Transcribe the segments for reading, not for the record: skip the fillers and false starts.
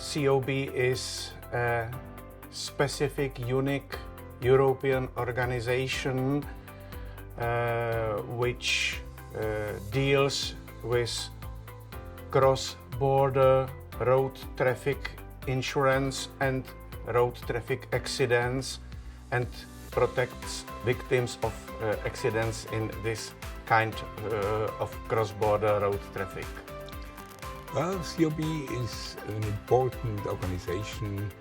COB is a specific, unique European organization which deals with cross-border road traffic insurance and road traffic accidents and protects victims of accidents in this kind of cross-border road traffic. Well, COB is an important organization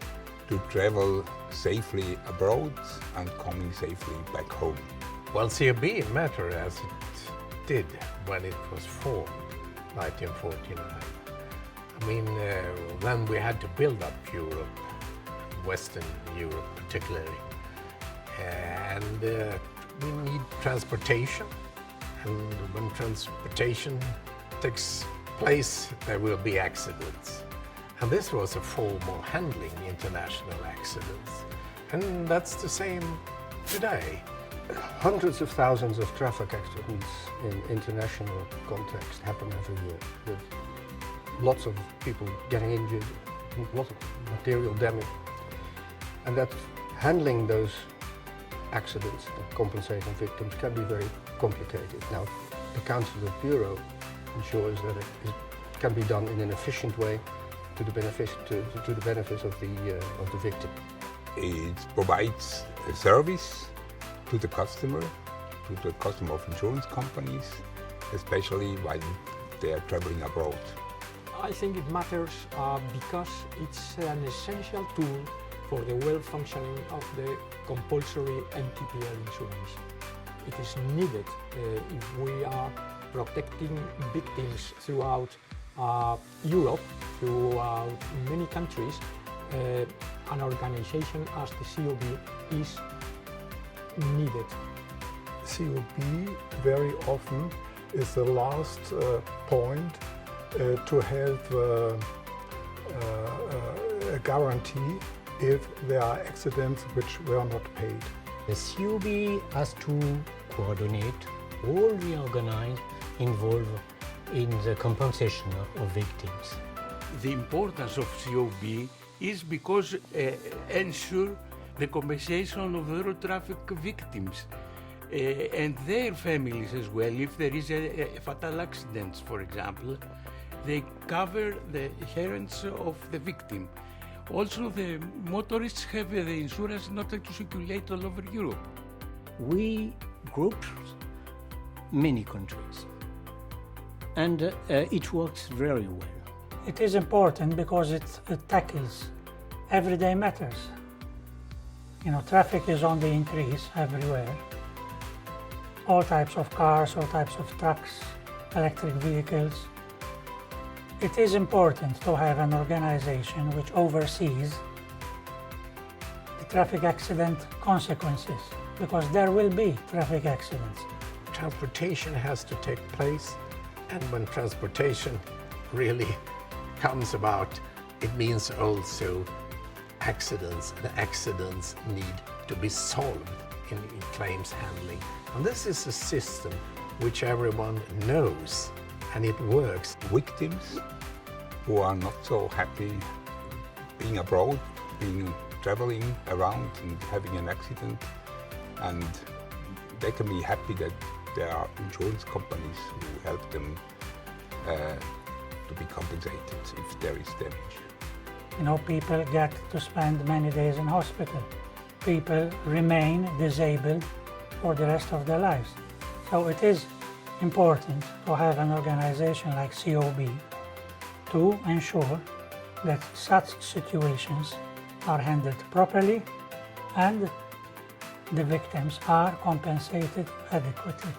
to travel safely abroad and coming safely back home. Well, COB Matters as it did when it was formed, 1949. I mean, when we had to build up Europe, Western Europe particularly, and we need transportation, and when transportation takes place, there will be accidents. And this was a form of handling international accidents. And that's the same today. Hundreds of thousands of traffic accidents in international context happen every year, with lots of people getting injured, lots of material damage. And that handling those accidents and compensating victims can be very complicated. Now, the Council of Bureau ensures that it can be done in an efficient way to the benefit of the victim. It provides a service to the customer of insurance companies, especially while they are traveling abroad. I think it matters because it's an essential tool for the well-functioning of the compulsory MTPL insurance. It is needed if we are protecting victims throughout Europe, throughout many countries. An organization as the COB is needed. COB very often is the last point to have a guarantee if there are accidents which were not paid. The COB has to coordinate all the organized involved in the compensation of victims. The importance of COB is because ensure the compensation of the road traffic victims and their families as well. If there is a fatal accident, for example, they cover the inheritance of the victim. Also, the motorists have the insurance in order to circulate all over Europe. We group many countries, and it works very well. It is important because it tackles everyday matters. You know, traffic is on the increase everywhere. All types of cars, all types of trucks, electric vehicles. It is important to have an organization which oversees the traffic accident consequences, because there will be traffic accidents. Transportation has to take place, and when transportation really comes about, it means also accidents, and accidents need to be solved in claims handling. And this is a system which everyone knows, and it works. Victims who are not so happy being abroad, traveling around and having an accident, and they can be happy that there are insurance companies who help them to be compensated if there is damage. You know, people get to spend many days in hospital. People remain disabled for the rest of their lives. So it is important to have an organization like COB to ensure that such situations are handled properly and the victims are compensated adequately.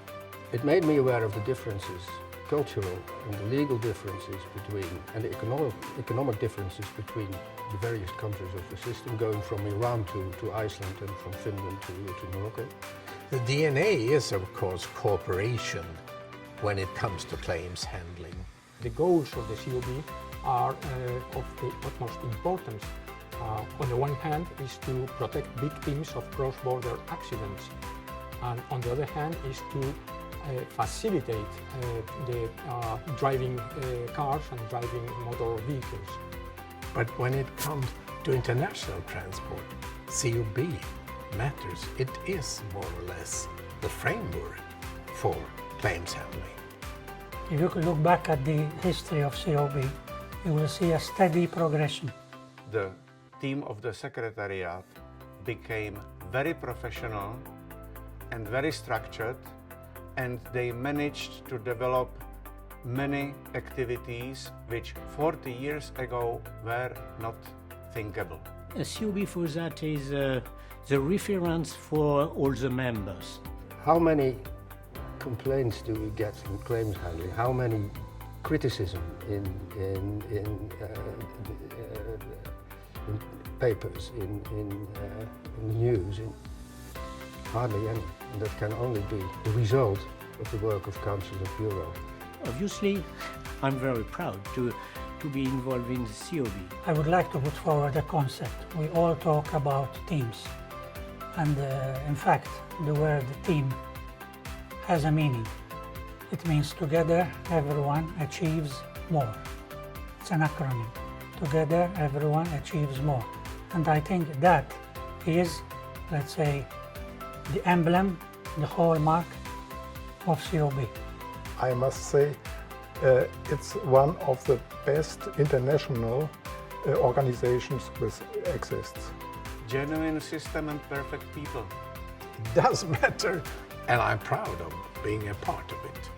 It made me aware of the differences, cultural and the legal differences between, and the economic differences between the various countries of the system, going from Iran to Iceland and from Finland to Morocco. The DNA is, of course, cooperation when it comes to claims handling. The goals of the COB are of the utmost importance. On the one hand is to protect victims of cross-border accidents, and on the other hand is to facilitate the driving cars and driving motor vehicles. But when it comes to international transport, COB Matters. It is more or less the framework for claims handling. If you could look back at the history of COB, you will see a steady progression. The team of the Secretariat became very professional and very structured, and they managed to develop many activities which 40 years ago were not thinkable. COB for that is the reference for all the members. How many complaints do we get in claims handling? How many criticism in papers, in the news? Hardly any. And that can only be the result of the work of Council of Bureau. Obviously, I'm very proud to be involved in the COB. I would like to put forward a concept. We all talk about teams. And in fact, the word team has a meaning. It means together everyone achieves more. It's an acronym. Together everyone achieves more. And I think that is, let's say, the emblem, the hallmark of COB. I must say it's one of the best international organizations which exists. Genuine system and perfect people. It does matter, and I'm proud of being a part of it.